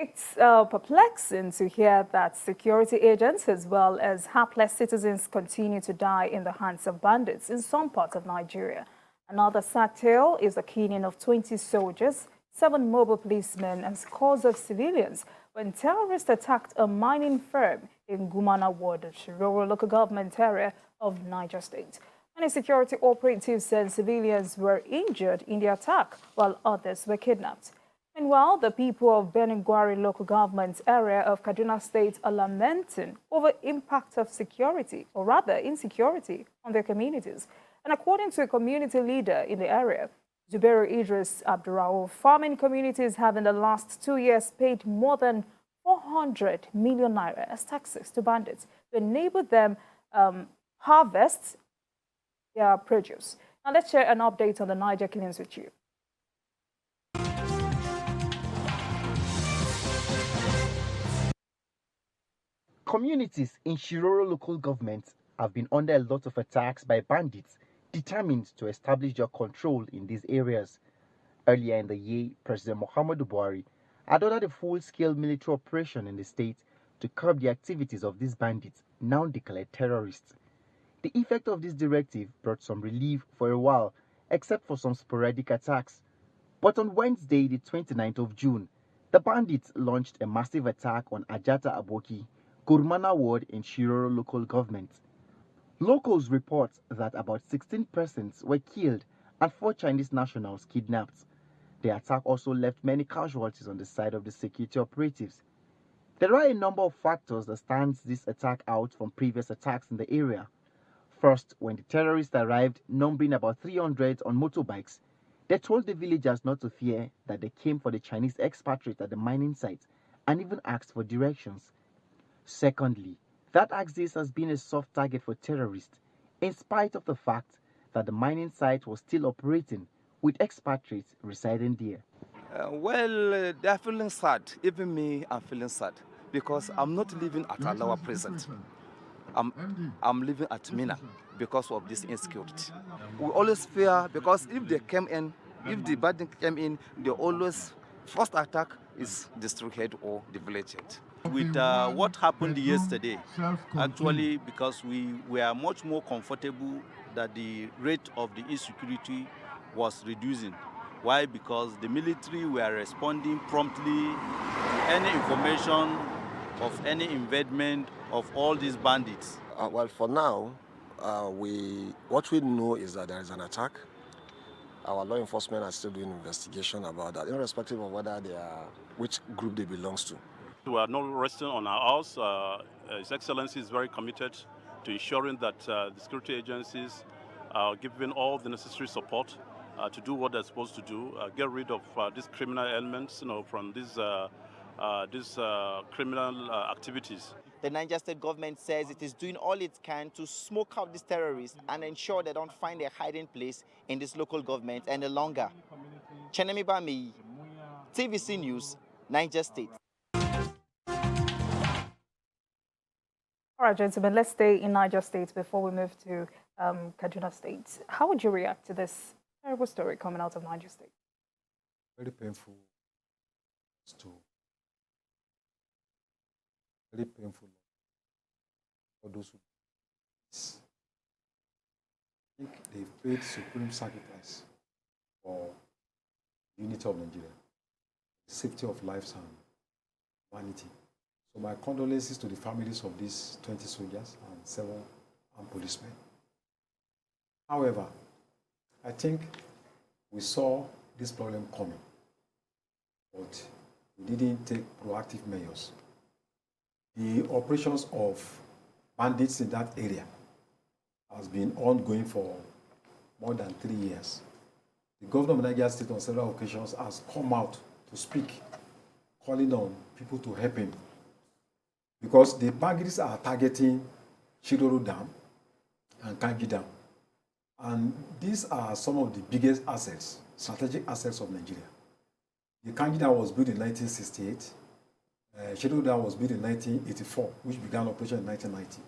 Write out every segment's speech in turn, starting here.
It's perplexing to hear that security agents as well as hapless citizens continue to die in the hands of bandits in some parts of Nigeria. Another sad tale is the killing of 20 soldiers, 7 mobile policemen, and scores of civilians when terrorists attacked a mining firm in Gumana Ward, Shiroro local government area of Niger State. Many security operatives and civilians were injured in the attack, while others were kidnapped. Meanwhile, the people of Birnin-Gwari local government area of Kaduna State are lamenting over impact of security, or rather insecurity, on their communities. And according to a community leader in the area, Zubairu Idris Abdulra'uf, farming communities have in the last 2 years paid more than 400 million naira as taxes to bandits to enable them harvest their produce. Now let's share an update on the Niger killings with you. Communities in Shiroro local government have been under a lot of attacks by bandits determined to establish their control in these areas. Earlier in the year, President Muhammadu Buhari had ordered a full-scale military operation in the state to curb the activities of these bandits, now declared terrorists. The effect of this directive brought some relief for a while, except for some sporadic attacks. But on Wednesday, the 29th of June, the bandits launched a massive attack on Ajata Aboki, Gurmana Ward in Shiroro local government. Locals report that about 16 persons were killed and 4 Chinese nationals kidnapped. The attack also left many casualties on the side of the security operatives. There are a number of factors that stands this attack out from previous attacks in the area. First, when the terrorists arrived, numbering about 300 on motorbikes, they told the villagers not to fear, that they came for the Chinese expatriate at the mining site and even asked for directions. Secondly, that axis has been a soft target for terrorists, in spite of the fact that the mining site was still operating, with expatriates residing there. They're feeling sad. Even me, I'm feeling sad because I'm not living at Alawa present. I'm living at Mina because of this insecurity. We always fear because if they came in, if the bandit came in, they always first attack is destroy head or the village head. With what happened yesterday, actually, because we were much more comfortable that the rate of the insecurity was reducing. Why? Because the military were responding promptly to any information of any investment of all these bandits. Well, for now, what we know is that there is an attack. Our law enforcement are still doing investigation about that, irrespective of whether which group they belongs to. We are not resting on our house. His Excellency is very committed to ensuring that the security agencies are given all the necessary support to do what they're supposed to do, get rid of these criminal elements, from these criminal activities. The Niger State government says it is doing all it can to smoke out these terrorists and ensure they don't find a hiding place in this local government any longer. Chenemi Bami, TVC News, Niger State. All right, gentlemen, let's stay in Niger State before we move to Kaduna State. How would you react to this terrible story coming out of Niger State? Very painful. Very painful for those who think they've paid supreme sacrifice for the unity of Nigeria, the safety of lives and humanity. So my condolences to the families of these 20 soldiers and 7 armed policemen. However, I think we saw this problem coming, but we didn't take proactive measures. The operations of bandits in that area has been ongoing for more than 3 years. The governor of Niger State on several occasions has come out to speak, calling on people to help him, because the bandits are targeting Shiroro Dam and Kangi Dam. And these are some of the biggest assets, strategic assets of Nigeria. The Kangi Dam was built in 1968. Shiroro Dam was built in 1984, which began operation in 1990.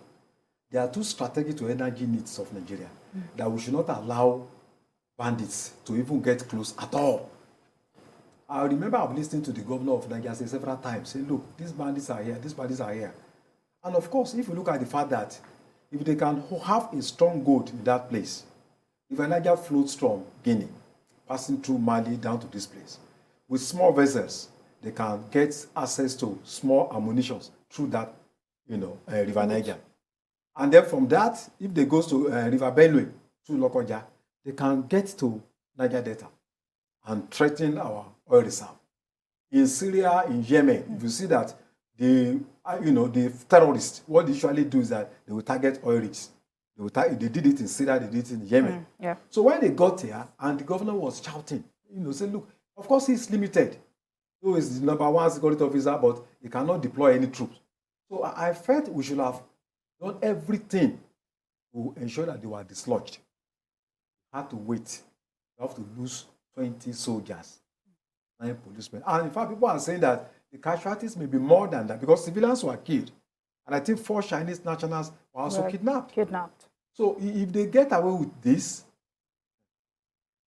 They are too strategic to energy needs of Nigeria that we should not allow bandits to even get close at all. I remember I've listened to the governor of Niger say several times, say, look, these bandits are here, these bandits are here. And of course, if you look at the fact that if they can have a stronghold in that place, if a Niger floats from Guinea, passing through Mali down to this place, with small vessels, they can get access to small ammunition through that, River Niger. And then from that, if they go to River Benue, through Lokoja, they can get to Niger Delta and threaten our oil reserve. In Syria, in Yemen, if you see that the terrorists, what they usually do is that they will target oil rigs. They did it in Syria, they did it in Yemen. Yeah. So when they got here, and the governor was shouting, saying, look, of course he's limited. He is the #1 security officer, but he cannot deploy any troops. So I felt we should have done everything to ensure that they were dislodged. We had to wait. We have to lose 20 soldiers, 9 policemen. And in fact, people are saying that the casualties may be more than that because civilians were killed. And I think 4 Chinese nationals were also kidnapped. So if they get away with this,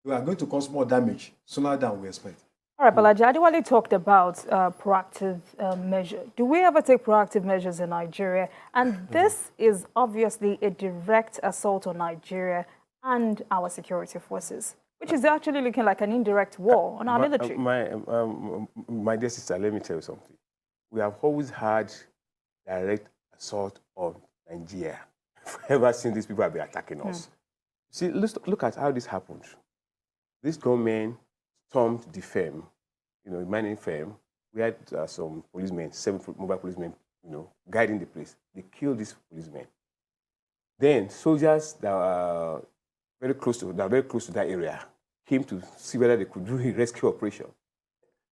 we are going to cause more damage sooner than we expect. All right, Balaji, Adewale talked about proactive measures. Do we ever take proactive measures in Nigeria? And this is obviously a direct assault on Nigeria and our security forces, which is actually looking like an indirect war on our military. My dear sister, let me tell you something. We have always had direct assault on Nigeria ever since these people have been attacking us. See, let's look at how this happened. This government stormed the firm, mining firm. We had some policemen, 7 mobile policemen, guiding the place. They killed these policemen. Then soldiers that were very close to that area came to see whether they could do a rescue operation.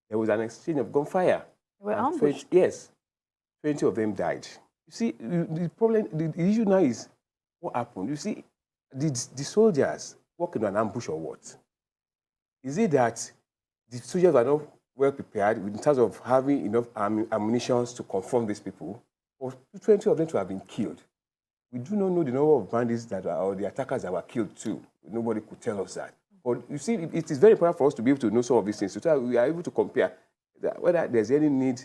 There was an exchange of gunfire. They were ambushed. 20 of them died. You see, the problem, the issue now is what happened. You see, the soldiers work in an ambush or what? Is it that the soldiers are not well prepared in terms of having enough ammunition to confront these people? Or 20 of them to have been killed? We do not know the number of bandits or the attackers that were killed too. Nobody could tell us that. But you see, it is very important for us to be able to know some of these things so that we are able to compare whether there's any need,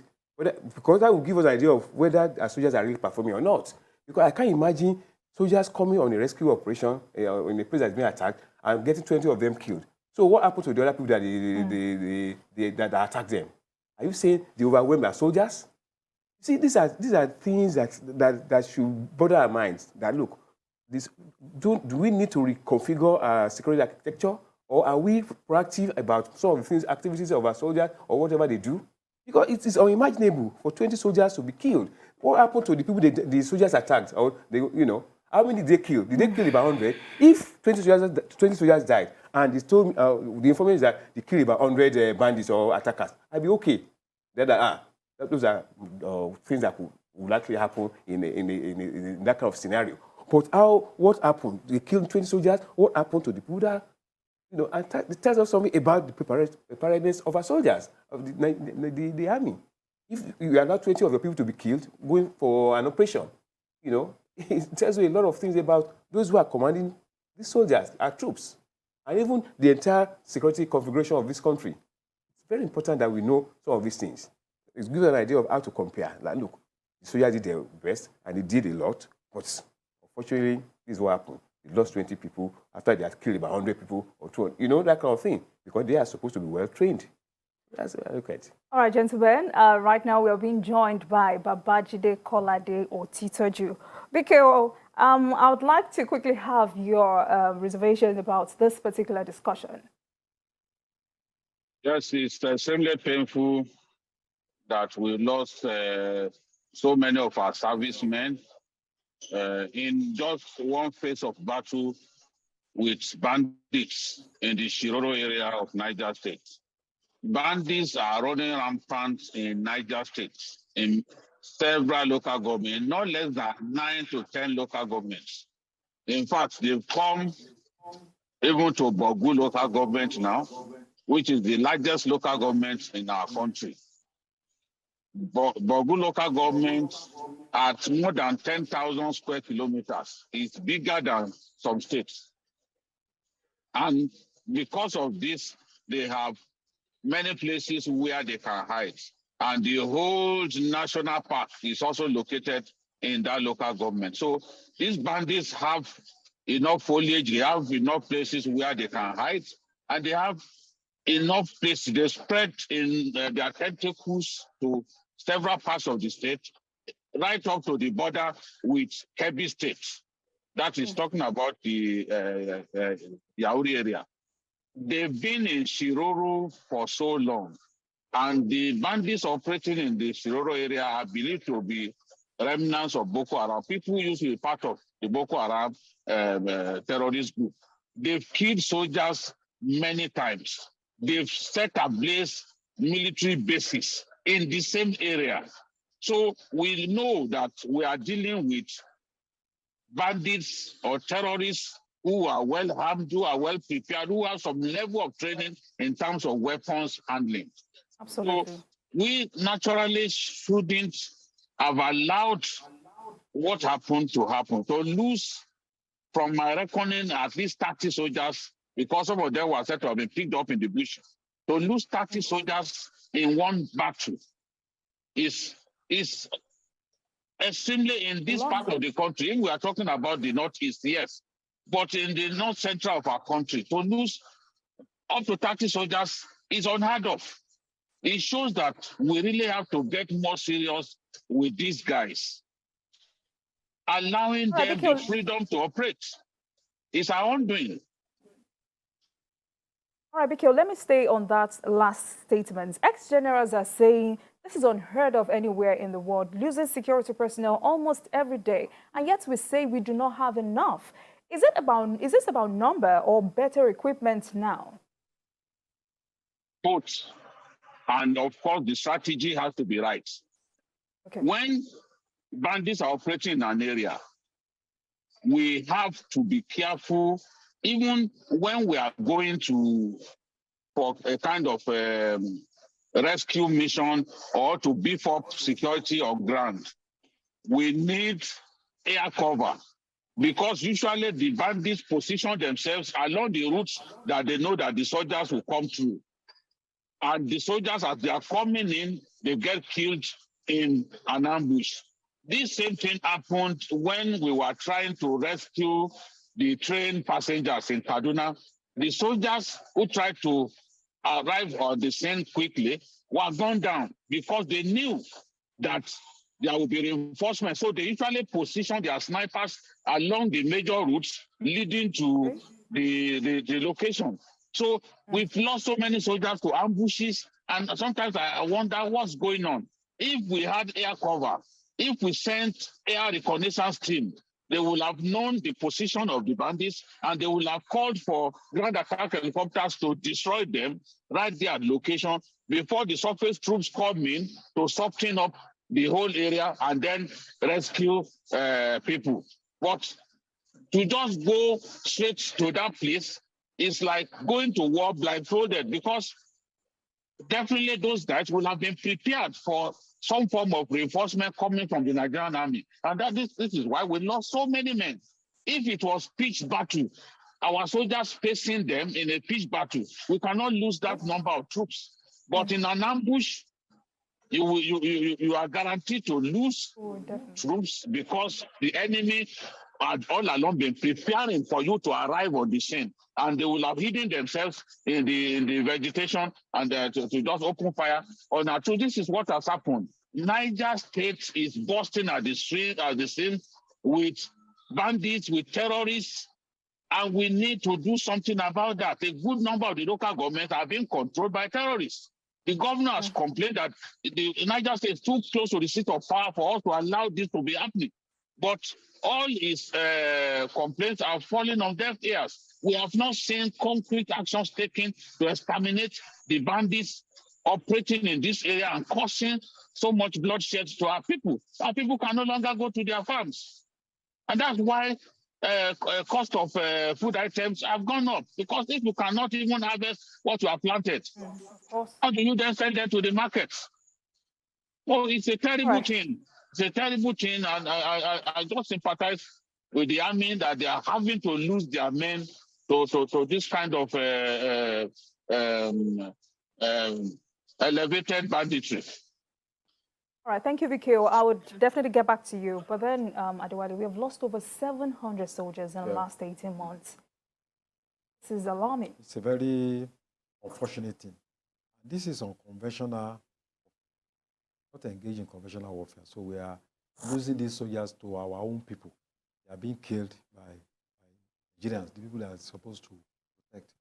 because that will give us an idea of whether our soldiers are really performing or not. Because I can't imagine soldiers coming on a rescue operation in a place that's been attacked and getting 20 of them killed. So what happened to the other people that attacked them? Are you saying they overwhelmed our soldiers? See, these are things that should bother our minds. That look, do we need to reconfigure our security architecture, or are we proactive about some of the activities of our soldiers or whatever they do? Because it is unimaginable for 20 soldiers to be killed. What happened to the people the soldiers attacked? Or how many did they kill? Did they kill about 100? If 20 soldiers died, and they told me, the information is that they killed about 100 bandits or attackers, I'd be okay. Those are things that would likely happen in that kind of scenario. But what happened? They killed 20 soldiers. What happened to the people that, and it tells us something about the preparedness of our soldiers, of the army. If you allow 20 of your people to be killed going for an operation, it tells you a lot of things about those who are commanding these soldiers, our troops, and even the entire security configuration of this country. It's very important that we know some of these things. It gives an idea of how to compare. Like, look, the soldiers did their best, and they did a lot, but unfortunately, this is what happened. They lost 20 people after they had killed about 100 people or 200, that kind of thing, because they are supposed to be well-trained. That's what I look at. All right, gentlemen, right now we are being joined by Babajide Kolade Otitoju. Biko, I would like to quickly have your reservations about this particular discussion. Yes, it's extremely painful that we lost so many of our servicemen in just one phase of battle with bandits in the Shiroro area of Niger State. Bandits are running rampant in Niger State, in several local governments, not less than 9 to 10 local governments. In fact, they've come even to Bogu local government now, which is the largest local government in our country. Bogu local government at more than 10,000 square kilometers is bigger than some states. And because of this, they have many places where they can hide. And the whole national park is also located in that local government. So these bandits have enough foliage, they have enough places where they can hide, and they have enough places. They spread in their tentacles to several parts of the state, right up to the border with Kebbi State. That is talking about the Yauri area. They've been in Shiroro for so long, and the bandits operating in the Shiroro area are believed to be remnants of Boko Haram. People used to be part of the Boko Haram terrorist group. They've killed soldiers many times. They've set ablaze military bases in the same area. So we know that we are dealing with bandits or terrorists who are well armed, who are well prepared, who have some level of training in terms of weapons handling. Absolutely. So we naturally shouldn't have allowed what happened to happen, to lose, from my reckoning, at least 30 soldiers, because some of them were said to have been picked up in the bush. To lose 30 soldiers in one battle is extremely, in this part of the country. If we are talking about the northeast, yes, but in the north central of our country, to lose up to 30 soldiers is unheard of. It shows that we really have to get more serious with these guys. Allowing them the freedom to operate is our own doing. All right, Bikio, let me stay on that last statement. Ex-generals are saying this is unheard of anywhere in the world, losing security personnel almost every day, and yet we say we do not have enough. Is this about number or better equipment now? Both. And of course, the strategy has to be right. Okay. When bandits are operating in an area, we have to be careful, even when we are going for a kind of rescue mission or to beef up security on ground. We need air cover, because usually the bandits position themselves along the routes that they know that the soldiers will come through. And the soldiers, as they are coming in, they get killed in an ambush. This same thing happened when we were trying to rescue the train passengers in Kaduna. The soldiers who tried to arrive on the scene quickly were gunned down because they knew that there would be reinforcements. So they usually position their snipers along the major routes leading to the location. So we've lost so many soldiers to ambushes, and sometimes I wonder what's going on. If we had air cover, if we sent air reconnaissance team, they will have known the position of the bandits, and they will have called for ground attack helicopters to destroy them right there at location before the surface troops come in to soften up the whole area and then rescue people. But to just go straight to that place is like going to war blindfolded, because definitely those guys will have been prepared for some form of reinforcement coming from the Nigerian army. And this is why we lost so many men. If it was pitched battle, our soldiers facing them in a pitched battle, we cannot lose that number of troops. But in an ambush, you are guaranteed to lose troops, because the enemy had all along been preparing for you to arrive on the scene, and they will have hidden themselves in the vegetation and to just open fire on our troops. This is what has happened. Niger State is bursting at the scene with bandits, with terrorists, and we need to do something about that. A good number of the local governments are being controlled by terrorists. The governor has complained that the Niger State is too close to the seat of power for us to allow this to be happening. But all his complaints are falling on deaf ears. We have not seen concrete actions taken to exterminate the bandits operating in this area and causing so much bloodshed to our people. Our people can no longer go to their farms. And that's why cost of food items have gone up, because if you cannot even harvest what you have planted, how do you then sell them to the markets? Well, it's a terrible thing. It's a terrible thing, and I just sympathize with the army that they are having to lose their men to this kind of elevated banditry. All right, thank you, Vikio. I would definitely get back to you. But then, Adewale, we have lost over 700 soldiers in the last 18 months. This is alarming. It's a very unfortunate thing. This is unconventional, not engaged in conventional warfare. So we are losing these soldiers to our own people. They are being killed by Nigerians, the people that are supposed to protect.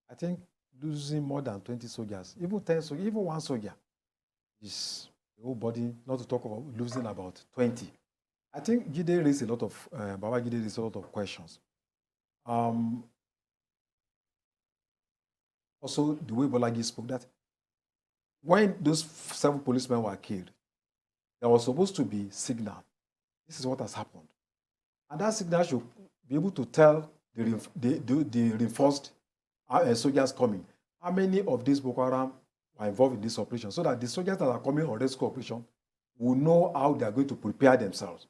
I think losing more than 20 soldiers, even 10 soldiers, even one soldier, is the whole body, not to talk about losing about 20. I think Gide raised a lot of, Baba Gide raised a lot of questions. Also, the way Bolagi spoke, that when those 7 policemen were killed, there was supposed to be signal. This is what has happened. And that signal should be able to tell the reinforced soldiers coming how many of these Boko Haram were involved in this operation, so that the soldiers that are coming on rescue operation will know how they are going to prepare themselves.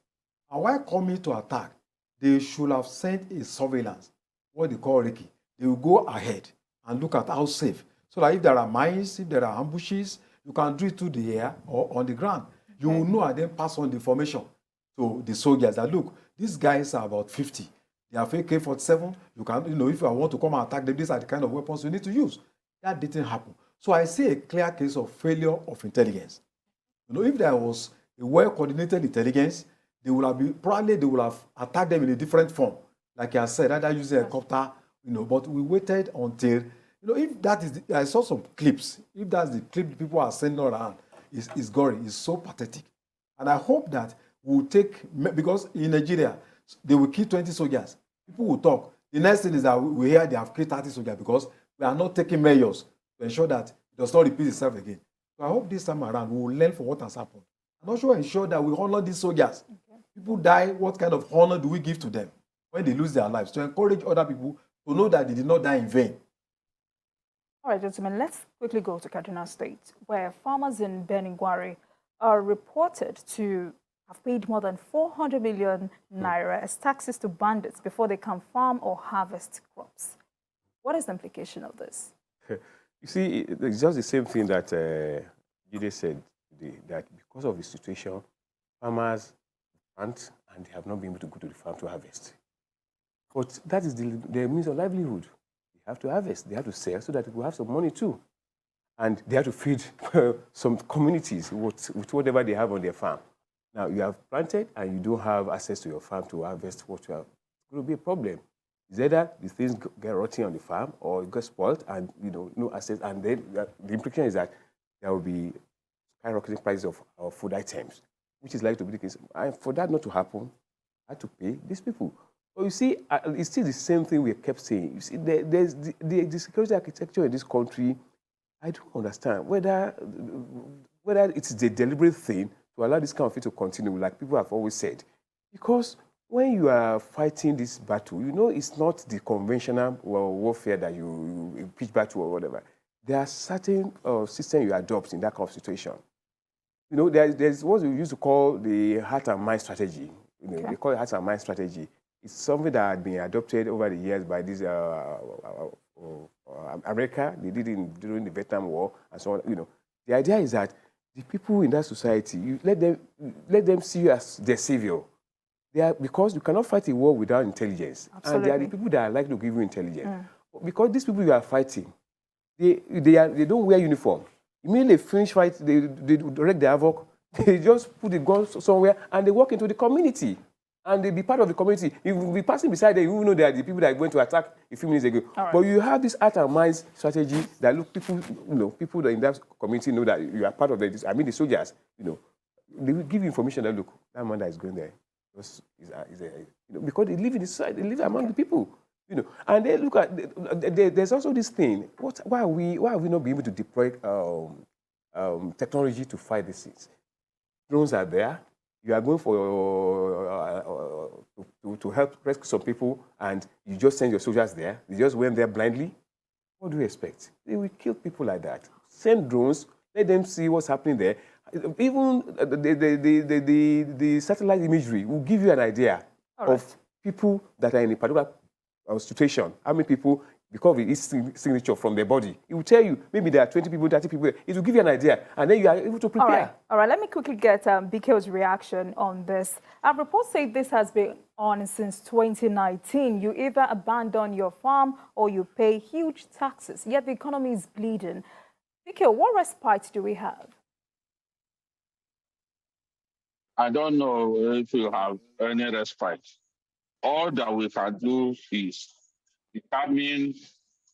And while coming to attack, they should have sent a surveillance, what they call Ricky. They will go ahead and look at how safe, so that if there are mines, if there are ambushes, you can do it through the air or on the ground. You will know and then pass on the information to the soldiers that, look, these guys are about 50. They have AK-47. You can, if you want to come and attack them, these are the kind of weapons you need to use. That didn't happen. So I see a clear case of failure of intelligence. If there was a well-coordinated intelligence, they would have attacked them in a different form. Like I said, either using a helicopter, but we waited until, if that is, I saw some clips. If that's the clip people are sending around, it's gory, it's so pathetic. And I hope that we'll take, because in Nigeria, they will kill 20 soldiers. People will talk. The next thing is that we hear they have killed 30 soldiers, because we are not taking measures to ensure that it does not repeat itself again. So I hope this time around we will learn from what has happened. And also ensure that we honor these soldiers. People die, what kind of honor do we give to them when they lose their lives? To encourage other people to know that they did not die in vain. All right, gentlemen, let's quickly go to Kaduna State, where farmers in Birnin-Gwari are reported to have paid more than 400 million naira as taxes to bandits before they can farm or harvest crops. What is the implication of this? You see, it's just the same thing that Jide said today, that because of the situation, farmers plant and they have not been able to go to the farm to harvest. But that is the means of livelihood. They have to harvest, they have to sell so that they will have some money too. And they have to feed some communities with whatever they have on their farm. Now, you have planted and you don't have access to your farm to harvest what you have. It will be a problem. It's either the things get rotting on the farm or it gets spoiled and no access. And then the implication is that there will be skyrocketing prices of food items, which is likely to be the case. And for that not to happen, I had to pay these people. But you see, it's still the same thing we kept saying. You see, there's the security architecture in this country. I don't understand whether it's the deliberate thing to allow this kind of thing to continue, like people have always said. Because when you are fighting this battle, it's not the conventional warfare that you pitch battle or whatever. There are certain systems you adopt in that kind of situation. There's what we used to call the heart and mind strategy. They call it heart and mind strategy. It's something that had been adopted over the years by this America. They did it during the Vietnam War and so on. The idea is that the people in that society, you let them see you as their savior. Because you cannot fight a war without intelligence. Absolutely. And they are the people that are likely to give you intelligence. Because these people you are fighting, they don't wear uniform. Immediately they finish fight, they wreak the havoc, they just put the gun somewhere and they walk into the community. And they be part of the community. If you be passing beside them, you will know they are the people that are going to attack a few minutes ago. Right. But you have this heart and mind strategy that people in that community know that you are part of this. I mean, the soldiers, they will give you information that, look, that man that is going there, because they live in the society, they live among the people, And they look at, there's also this thing. Why are we not being able to deploy technology to fight these things? Drones are there. You are going to help rescue some people, and you just send your soldiers there. They just went there blindly. What do you expect? They will kill people like that. Send drones. Let them see what's happening there. Even the satellite imagery will give you an idea of people that are in a particular situation. How many people because of its signature from the body. It will tell you, maybe there are 20 people, 30 people. It will give you an idea, and then you are able to prepare. All right. Let me quickly get BK's reaction on this. Reports say this has been on since 2019. You either abandon your farm or you pay huge taxes, yet the economy is bleeding. BK, what respite do we have? I don't know if you have any respite. All that we can do is determine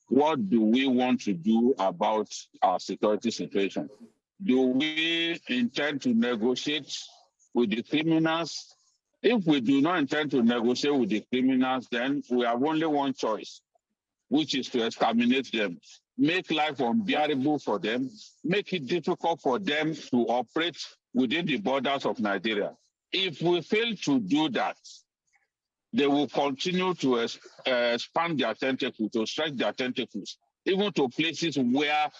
what do we want to do about our security situation. Do we intend to negotiate with the criminals? If we do not intend to negotiate with the criminals, then we have only one choice, which is to exterminate them, make life unbearable for them, make it difficult for them to operate within the borders of Nigeria. If we fail to do that, they will continue to expand their tentacles, to stretch their tentacles, even to places where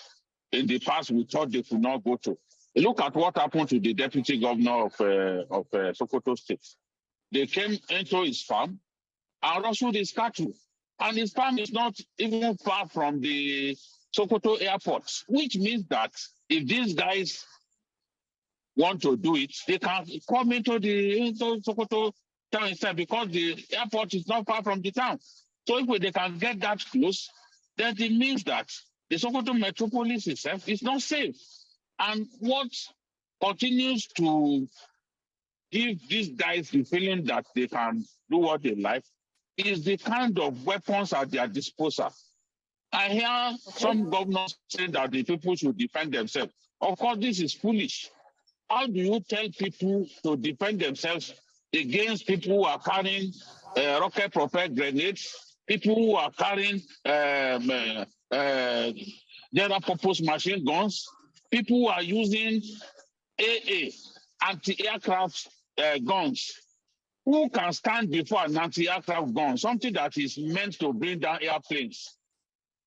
in the past we thought they could not go to. Look at what happened to the deputy governor of Sokoto State. They came into his farm and rustled his cattle. And his farm is not even far from the Sokoto airport, which means that if these guys want to do it, they can come into Sokoto town instead, because the airport is not far from the town. So if they can get that close, then it means that the Sokoto metropolis itself is not safe. And what continues to give these guys the feeling that they can do what they like is the kind of weapons at their disposal. I hear some governors saying that the people should defend themselves. Of course, this is foolish. How do you tell people to defend themselves against people who are carrying rocket-propelled grenades, people who are carrying general-purpose machine guns, people who are using AA, anti-aircraft guns? Who can stand before an anti-aircraft gun, something that is meant to bring down airplanes?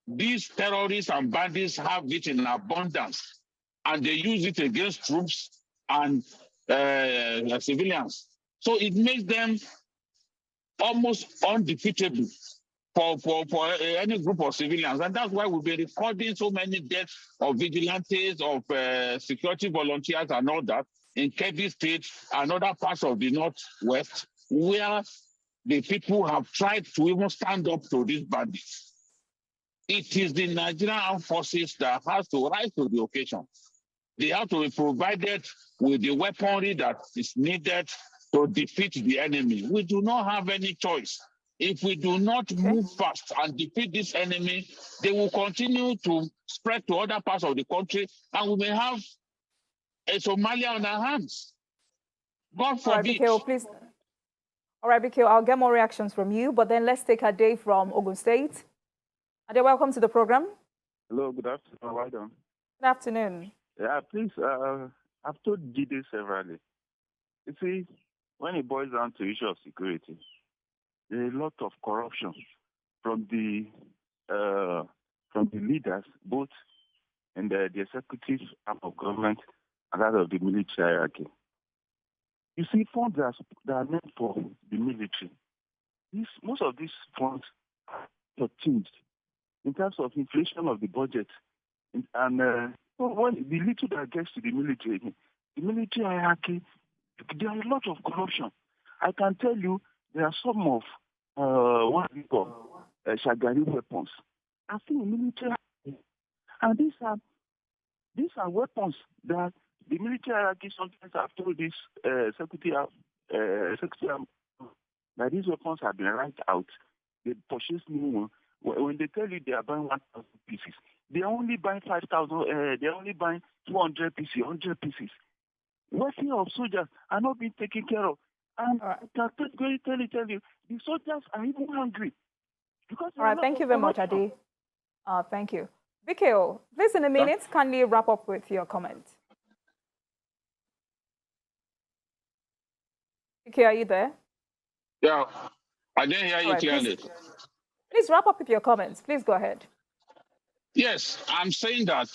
These terrorists and bandits have it in abundance, and they use it against troops and civilians. So it makes them almost undefeatable for any group of civilians. And that's why we've been recording so many deaths of vigilantes, of security volunteers and all that in Kebbi State and other parts of the Northwest, where the people have tried to even stand up to these bandits. It is the Nigerian armed forces that has to rise to the occasion. They have to be provided with the weaponry that is needed to defeat the enemy. We do not have any choice. If we do not move fast and defeat this enemy, they will continue to spread to other parts of the country, and we may have a Somalia on our hands. God forbid. All right, BKO, please. All right, BKO, I'll get more reactions from you, but then let's take Ade from Ogun State. Ade, welcome to the program. Hello, good afternoon. How are you doing? Good afternoon. Yeah, please, I've told Gide severally. You see, when it boils down to issue of security, there's a lot of corruption from the leaders, both in the executive arm of government and that of the military hierarchy. You see, funds that are meant for the military, most of these funds are changed in terms of inflation of the budget. And when the little that gets to the military hierarchy, there are a lot of corruption. I can tell you there are some of what we call Shagari weapons. I think military, and these are weapons that the military hierarchy sometimes have told this secretary that these weapons have been right out. They purchase new one. When they tell you they are buying 1,000 pieces, they are only buying 5,000. They are only buying 200 pieces, 100 pieces. Welfare of soldiers are not being taken care of. And I can tell you, the soldiers are even hungry. Because all right, thank you very much, Ade. Thank you. BKO, please, in a minute, can you wrap up with your comment? BKO, are you there? Yeah, I didn't hear you clearly. Please wrap up with your comments. Please go ahead. Yes, I'm saying that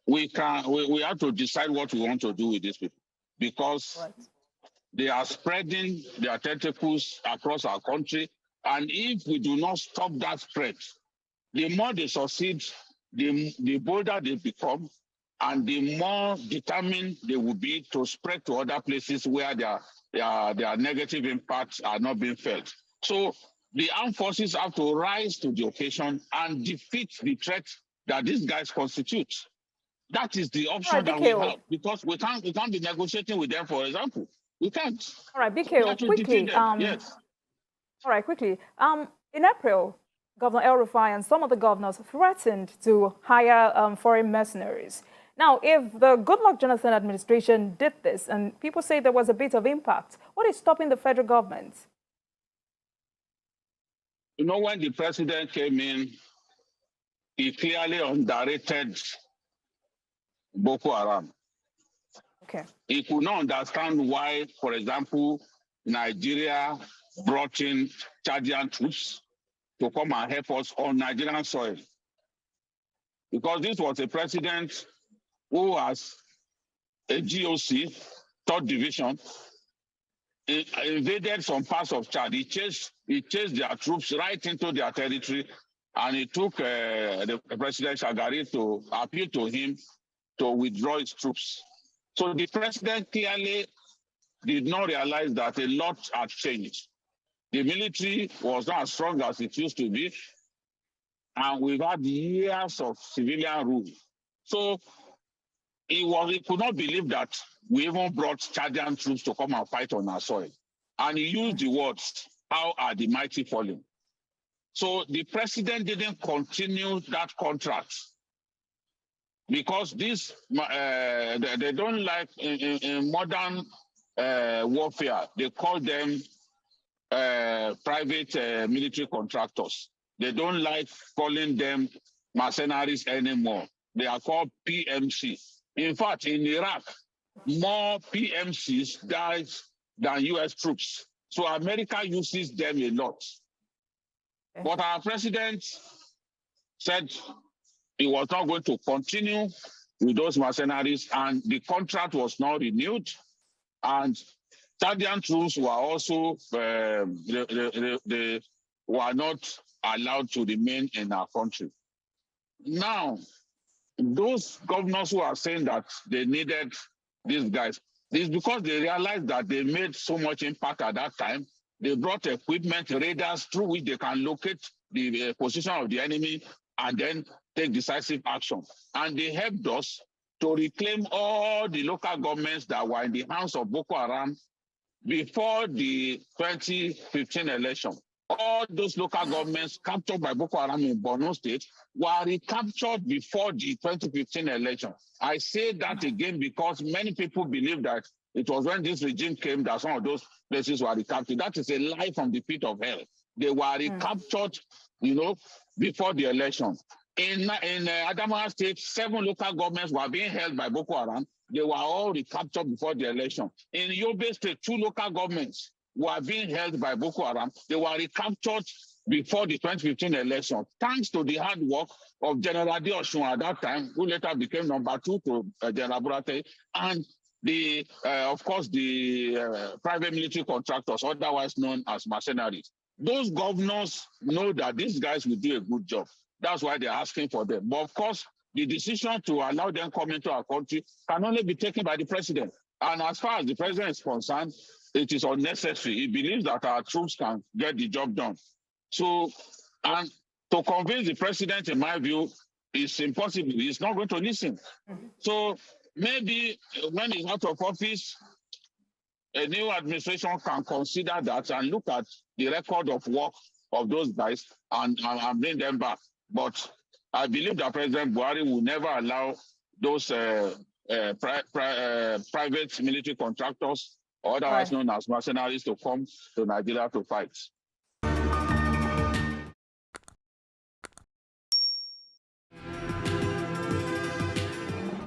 we have to decide what we want to do with these people, because they are spreading their tentacles across our country. And if we do not stop that spread, the more they succeed, the bolder they become, and the more determined they will be to spread to other places where their negative impacts are not being felt. So the armed forces have to rise to the occasion and defeat the threat that these guys constitute. That is the option that we have, because we can't be negotiating with them, for example. We can't. All right, So we have to defeat quickly. them. Yes. All right, quickly. In April, Governor El-Rufai and some of the governors threatened to hire foreign mercenaries. Now, if the Goodluck Jonathan administration did this, and people say there was a bit of impact, what is stopping the federal government? You know, when the president came in, he clearly underrated Boko Haram. Okay. He could not understand why, for example, Nigeria brought in Chadian troops to come and help us on Nigerian soil. Because this was a president who has a GOC, 3rd Division, invaded some parts of Chad. He chased their troops right into their territory, and it took the President Shagari to appeal to him to withdraw his troops. So the president clearly did not realize that a lot had changed. The military was not as strong as it used to be, and we've had years of civilian rule. So he could not believe that we even brought Chadian troops to come and fight on our soil. And he used the words, "How are the mighty falling?" So the president didn't continue that contract, because this they don't like in modern warfare. They call them private military contractors. They don't like calling them mercenaries anymore. They are called PMC. In fact, in Iraq, more PMCs died than US troops. So America uses them a lot. But our president said he was not going to continue with those mercenaries, and the contract was not renewed. And Chadian troops were also, they were not allowed to remain in our country. Now, those governors who are saying that they needed these guys, it's because they realized that they made so much impact at that time. They brought equipment, radars, through which they can locate the position of the enemy and then take decisive action. And they helped us to reclaim all the local governments that were in the hands of Boko Haram before the 2015 election. All those local governments captured by Boko Haram in Borno State were recaptured before the 2015 election. I say that again because many people believe that it was when this regime came that some of those places were recaptured. That is a lie from the pit of hell. They were recaptured, before the election. In Adamawa State, 7 local governments were being held by Boko Haram. They were all recaptured before the election. In Yobe State, 2 local governments were being held by Boko Haram. They were recaptured before the 2015 election, thanks to the hard work of General Adeosun at that time, who later became number 2 to General Burate, and of course, the private military contractors, otherwise known as mercenaries. Those governors know that these guys will do a good job. That's why they're asking for them. But of course, the decision to allow them come into our country can only be taken by the president. And as far as the president is concerned, it is unnecessary. He believes that our troops can get the job done. So, and to convince the president, in my view, is impossible. He's not going to listen. So maybe when he's out of office, a new administration can consider that and look at the record of work of those guys and bring them back. But I believe that President Buhari will never allow those private military contractors, or otherwise known as mercenaries, to come to Nigeria to fight.